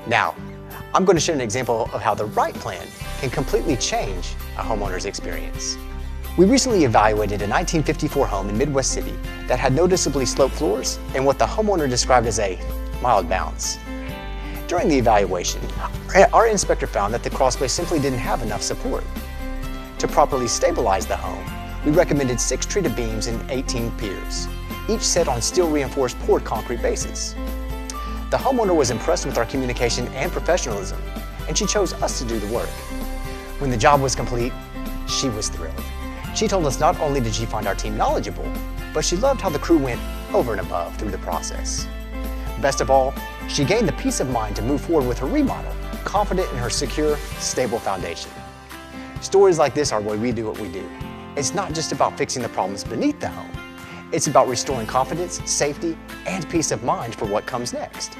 Now, I'm going to share an example of how the right plan can completely change a homeowner's experience. We recently evaluated a 1954 home in Midwest City that had noticeably sloped floors and what the homeowner described as a mild bounce. During the evaluation, our inspector found that the crawlspace simply didn't have enough support. To properly stabilize the home, we recommended 6 treated beams and 18 piers, each set on steel-reinforced poured concrete bases. The homeowner was impressed with our communication and professionalism, and she chose us to do the work. When the job was complete, she was thrilled. She told us not only did she find our team knowledgeable, but she loved how the crew went over and above through the process. Best of all, she gained the peace of mind to move forward with her remodel, confident in her secure, stable foundation. Stories like this are why we do what we do. It's not just about fixing the problems beneath the home. It's about restoring confidence, safety, and peace of mind for what comes next.